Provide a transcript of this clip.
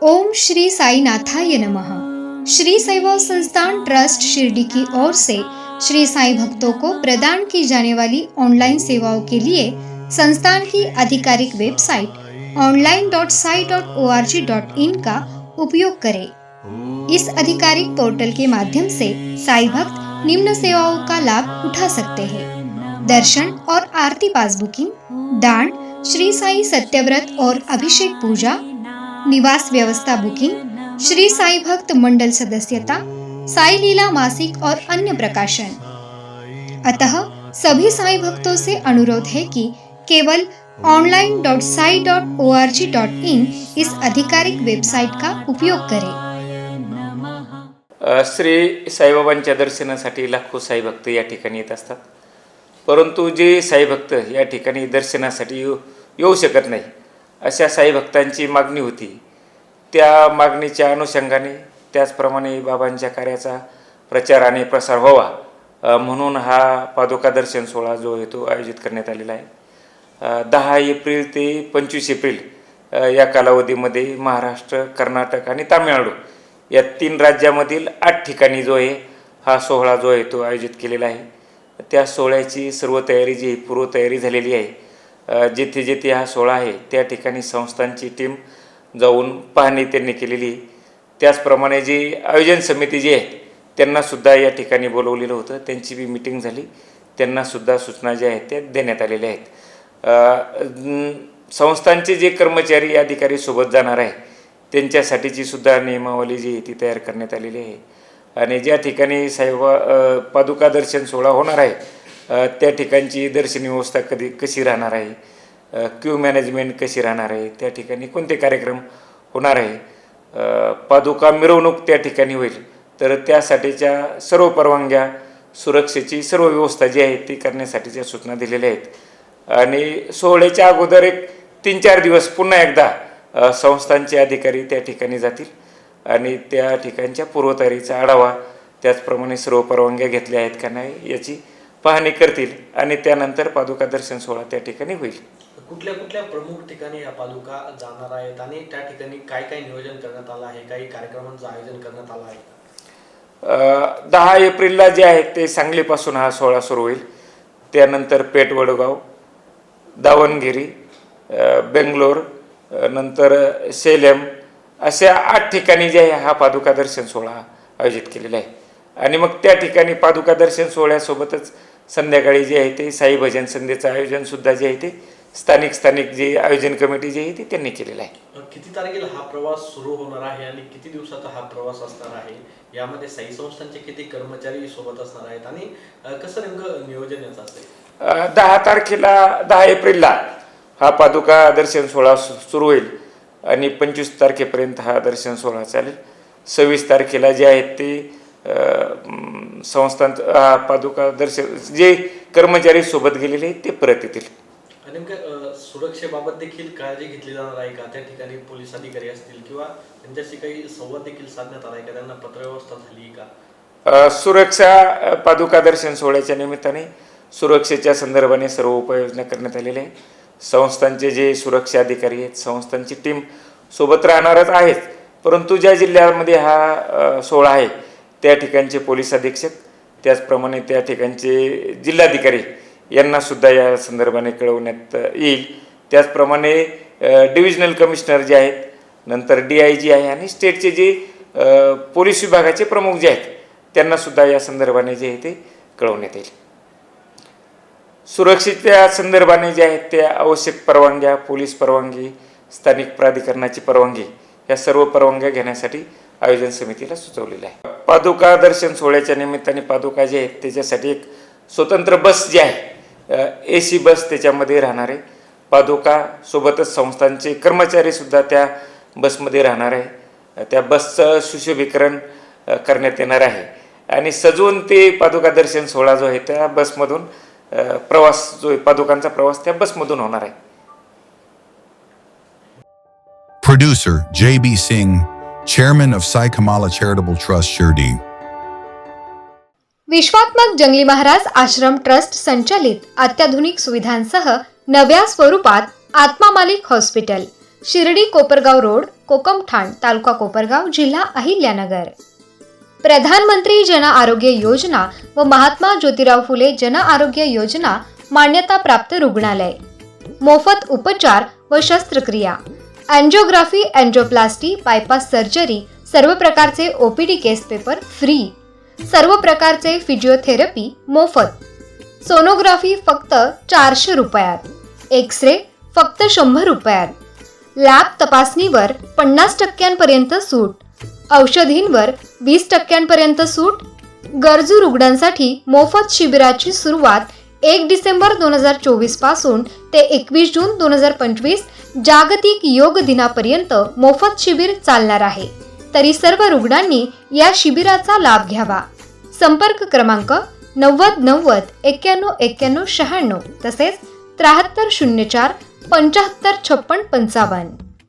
ओम श्री साईनाथाय नमः। श्री शैव संस्थान ट्रस्ट शिरडी की ओर से श्री साईं भक्तों को प्रदान की जाने वाली ऑनलाइन सेवाओं के लिए संस्थान की आधिकारिक वेबसाइट online.sai.org.in का उपयोग करें। इस आधिकारिक पोर्टल के माध्यम से साईं भक्त निम्न सेवाओं का लाभ उठा सकते हैं: दर्शन और आरती पास बुकिंग, दान, श्री साईं सत्यव्रत और अभिषेक पूजा, निवास व्यवस्था बुकिंग, श्री साईं भक्त मंडल सदस्यता, साई लीला मासिक और अन्य प्रकाशन। अतः सभी साईं भक्तों से अनुरोध है कि केवल online.sai.org.in इस आधिकारिक वेबसाइट का उपयोग करें। श्री साईबाबांच्या दर्शनासाठी लाखो साई भक्त या ठिकाणी येत असतात, परंतु जे साई भक्त या ठिकाणी दर्शनासाठी येऊ शकत नाही अशा साई भक्तांची मागणी होती। त्या मागणीच्या अनुषंगाने त्याचप्रमाणे बाबांच्या कार्याचा प्रचार आणि प्रसार व्हावा म्हणून हा पादुका दर्शन सोहळा जो आहे तो आयोजित करण्यात आलेला आहे। 10 एप्रिल ते 25 एप्रिल या कालावधीमध्ये महाराष्ट्र, कर्नाटक आणि तामिळनाडू या 3 राज्यामधील 8 ठिकाणी जो आहे हा सोहळा जो आहे तो आयोजित केलेला आहे। त्या सोहळ्याची सर्व तयारी जी पूर्वतयारी झालेली आहे। जेथे जेथे हा सोहळा आहे त्या ठिकाणी संस्थांची टीम जाऊन पाहणी त्यांनी केलेली। त्याचप्रमाणे जी आयोजन समिती जी आहे त्यांनासुद्धा या ठिकाणी बोलवलेलं होतं, त्यांची बी मीटिंग झाली, त्यांनासुद्धा सूचना ज्या आहेत त्या देण्यात आलेल्या आहेत। संस्थांचे जे कर्मचारी अधिकारी सोबत जाणार आहे त्यांच्यासाठीची सुद्धा नियमावली जी आहे ती तयार करण्यात आलेली आहे। आणि ज्या ठिकाणी पादुका दर्शन सोहळा होणार आहे त्या ठिकाणची दर्शन व्यवस्था कशी राहणार आहे, क्यू मॅनेजमेंट कशी राहणार आहे, त्या ठिकाणी कोणते कार्यक्रम होणार आहे, पादुका मिरवणूक त्या ठिकाणी होईल तर त्यासाठीच्या सर्व परवानग्या, सुरक्षेची सर्व व्यवस्था जी आहे ती करण्यासाठीच्या सूचना दिलेल्या आहेत। आणि सोहळ्याच्या अगोदर एक 3-4 दिवस पुन्हा एकदा संस्थांचे अधिकारी त्या ठिकाणी जातील आणि त्या ठिकाणच्या पूर्वतयारीचा आढावा, त्याचप्रमाणे सर्व परवानग्या घेतल्या आहेत का नाही याची पाहणी करतील आणि त्यानंतर पादुका दर्शन सोहळा त्या ठिकाणी होईल। कुठल्या कुठल्या प्रमुख ठिकाणी या पादुका जाणार आहेत आणि त्या ठिकाणी काय काय नियोजन करण्यात आलं आहे, काही कार्यक्रमांचं आयोजन करण्यात आलं आहे? 10 एप्रिलला जे आहे ते सांगलीपासून हा सोहळा सुरू होईल, त्यानंतर पेठ, वडगाव, दावणगिरी, बेंगलोर, नंतर सेलम अशा 8 ठिकाणी जे आहे हा पादुका दर्शन सोहळा आयोजित केलेला आहे। आणि मग त्या ठिकाणी पादुका दर्शन सोहळ्यासोबतच संध्याकाळी जे आहे ते साई भजन संध्येचं आयोजनसुद्धा जे आहे ते स्थानिक जे आयोजन कमिटी जी आहे ती त्यांनी केलेलं आहे। किती तारखेला हा प्रवास सुरू होणार आहे आणि किती दिवसाचा हा प्रवास असणार आहे, यामध्ये साई संस्थांचे किती कर्मचारी सोबत असणार आहेत आणि कसं नेमकं नियोजन याचं असेल? 10 एप्रिलला हा पादुका दर्शन सोहळा सुरू होईल आणि 25 तारखेपर्यंत हा दर्शन सोहळा चालेल। 26 तारखेला जे आहेत ते संस्थांचा पादुका दर्शन जे कर्मचारी सोबत गेलेले आहेत ते परत येतील। नेमकं सुरक्षेबाबत देखील काळजी घेतली जाणार आहे का? त्या ठिकाणी पोलीस अधिकारी असतील किंवा त्यांच्याशी काही संवाद देखील साधण्यात आला आहे का? त्यांना पत्रव्यवस्था झाली का? सुरक्षा पादुका दर्शन सोहळ्याच्या निमित्ताने सुरक्षेच्या संदर्भाने सर्व उपाययोजना करण्यात आलेल्या आहे। संस्थांचे जे सुरक्षा अधिकारी आहेत, संस्थांची टीम सोबत राहणारच आहेत, परंतु ज्या जिल्ह्यामध्ये हा सोहळा आहे त्या ठिकाणचे पोलीस अधीक्षक, त्याचप्रमाणे त्या ठिकाणचे जिल्हाधिकारी यांनासुद्धा या संदर्भाने कळवण्यात येईल। त्याचप्रमाणे डिव्हिजनल कमिशनर जे आहेत, नंतर DIG आहे आणि स्टेटचे जे पोलीस विभागाचे प्रमुख जे आहेत त्यांनासुद्धा या संदर्भाने जे आहे ते कळवण्यात येईल। सुरक्षेच्या संदर्भाने जे आहेत त्या आवश्यक परवानग्या, पोलीस परवानगी, स्थानिक प्राधिकरणाची परवानगी या सर्व परवानग्या घेण्यासाठी आयोजन समितीला सुचवलेलं आहे। पादुका दर्शन सोहळ्याच्या निमित्ताने पादुका जे आहेत त्याच्यासाठी एक स्वतंत्र बस जी आहे AC बस त्याच्यामध्ये राहणार आहे। पादुका सोबतच संस्थांचे कर्मचारीसुद्धा त्या बसमध्ये राहणार आहे। त्या बसचं सुशोभीकरण करण्यात येणार आहे आणि सजवून ते पादुका दर्शन सोहळा जो आहे त्या बसमधून प्रवास जो पादुकांचा प्रवास त्या बसमधून होणार आहे। Producer JB Singh, Chairman of Sai Kamala Charitable Trust Shirdi. विश्वात्मक जंगली महाराज आश्रम ट्रस्ट संचालित अत्याधुनिक सुविधांसह नव्या स्वरूपात आत्मा मालिक हॉस्पिटल शिर्डी कोपरगाव रोड, कोकमठाण, तालुका कोपरगाव, जिल्हा अहिल्यानगर. प्रधानमंत्री जन आरोग्य योजना व महात्मा ज्योतिराव फुले जन आरोग्य योजना मान्यता प्राप्त रुग्णालय. मोफत उपचार व शस्त्रक्रिया, अँजिओग्राफी, अँजिओप्लास्टी, बायपास सर्जरी, सर्व प्रकारचे ओपीडी केस पेपर फ्री, सर्व प्रकारचे फिजिओथेरपी मोफत, सोनोग्राफी फक्त 400 रुपयात, एक्स-रे फक्त 100 रुपयात, लॅब तपासणीवर 50% सूट, औषधींवर 20% सूट. गरजू रुग्णांसाठी मोफत शिबिराची सुरुवात 1 डिसेंबर 2024 पासून ते 21 जून 2025 जागतिक योग दिनापर्यंत मोफत शिबिर चालणार आहे. तरी सर्व रुग्णांनी या शिबिराचा लाभ घ्यावा. संपर्क क्रमांक 90 90 91 91 96 तसेच 7304 75 56 55.